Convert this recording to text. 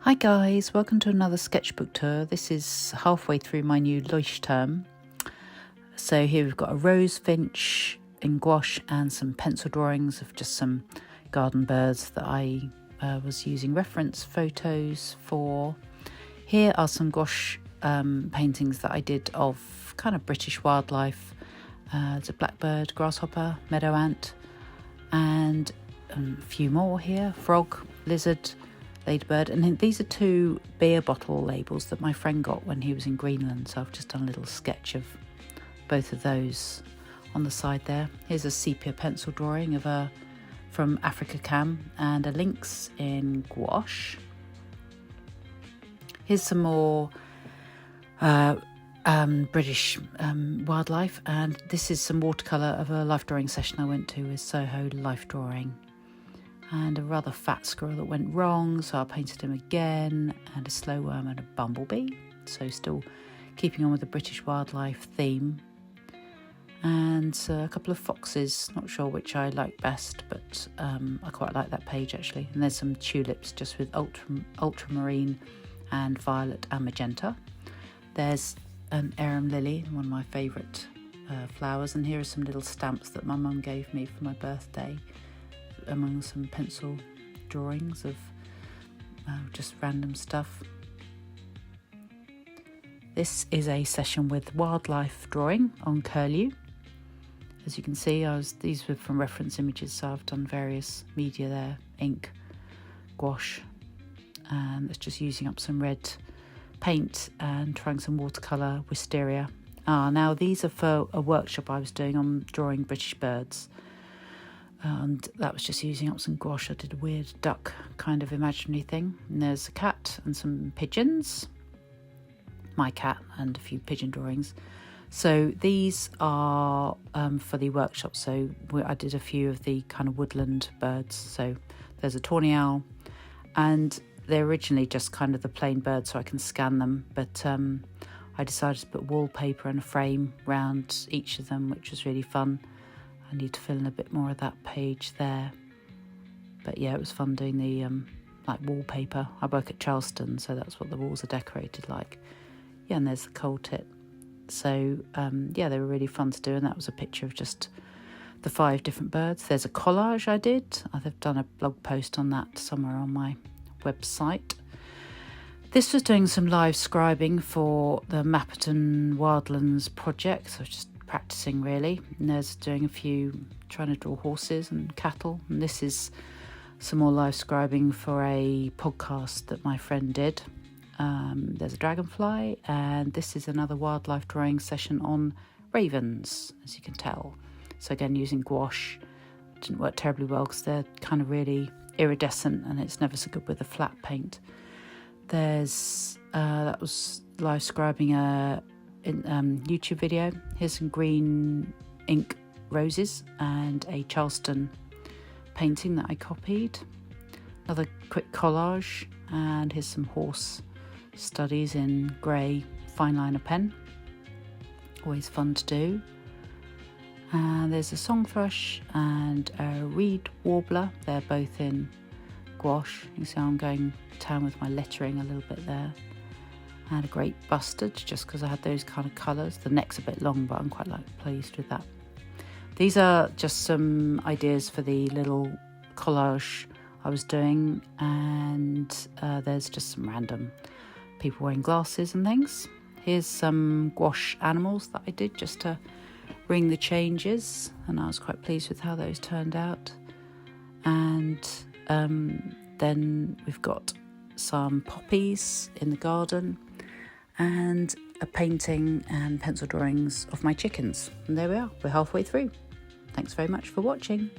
Hi guys, welcome to another sketchbook tour. This is halfway through my new Leuchtturm. So here we've got a rose finch in gouache and some pencil drawings of just some garden birds that I was using reference photos for. Here are some gouache paintings that I did of kind of British wildlife. There's a blackbird, grasshopper, meadow ant, and a few more here, frog, lizard, ladybird, and then these are two beer bottle labels that my friend got when he was in Greenland, so I've just done a little sketch of both of those on the side there. Here's a sepia pencil drawing of from Africa Cam and a lynx in gouache. Here's some more British wildlife, and this is some watercolour of a life drawing session I went to with Soho Life Drawing. And a rather fat squirrel that went wrong, so I painted him again, and a slow worm and a bumblebee, so still keeping on with the British wildlife theme. And a couple of foxes, not sure which I like best, but I quite like that page actually. And there's some tulips just with ultramarine and violet and magenta. There's an arum lily, one of my favourite flowers, and here are some little stamps that my mum gave me for my birthday, among some pencil drawings of just random stuff. This is a session with wildlife drawing on curlew. As you can see, these were from reference images, so I've done various media there, ink, gouache, and it's just using up some red paint and trying some watercolour wisteria. Now these are for a workshop I was doing on drawing British birds. And that was just using up some gouache. I did a weird duck kind of imaginary thing. And there's a cat and some pigeons, my cat, and a few pigeon drawings. So these are for the workshop. So I did a few of the kind of woodland birds. So there's a tawny owl, and they're originally just kind of the plain bird so I can scan them. But I decided to put wallpaper and a frame around each of them, which was really fun. I need to fill in a bit more of that page there. But yeah, it was fun doing the like wallpaper. I work at Charleston, so that's what the walls are decorated like. Yeah, and there's the coal tit. So yeah, they were really fun to do, and that was a picture of just the 5 different birds. There's a collage I did. I've done a blog post on that somewhere on my website. This was doing some live scribing for the Mapperton Wildlands project, so just practicing really. And there's doing a few, trying to draw horses and cattle, and this is some more live scribing for a podcast that my friend did. There's a dragonfly, and this is another wildlife drawing session on ravens, as you can tell. So again, using gouache. Didn't work terribly well because they're kind of really iridescent and it's never so good with a flat paint. There's that was live scribing YouTube video. Here's some green ink roses and a Charleston painting that I copied. Another quick collage, and here's some horse studies in grey fine liner pen. Always fun to do. And there's a song thrush and a reed warbler. They're both in gouache. You see I'm going to town with my lettering a little bit there. And a great bustard, just because I had those kind of colours. The neck's a bit long, but I'm quite pleased with that. These are just some ideas for the little collage I was doing, and there's just some random people wearing glasses and things. Here's some gouache animals that I did just to ring the changes, and I was quite pleased with how those turned out. And then we've got some poppies in the garden, and a painting and pencil drawings of my chickens. And there we are, we're halfway through. Thanks very much for watching.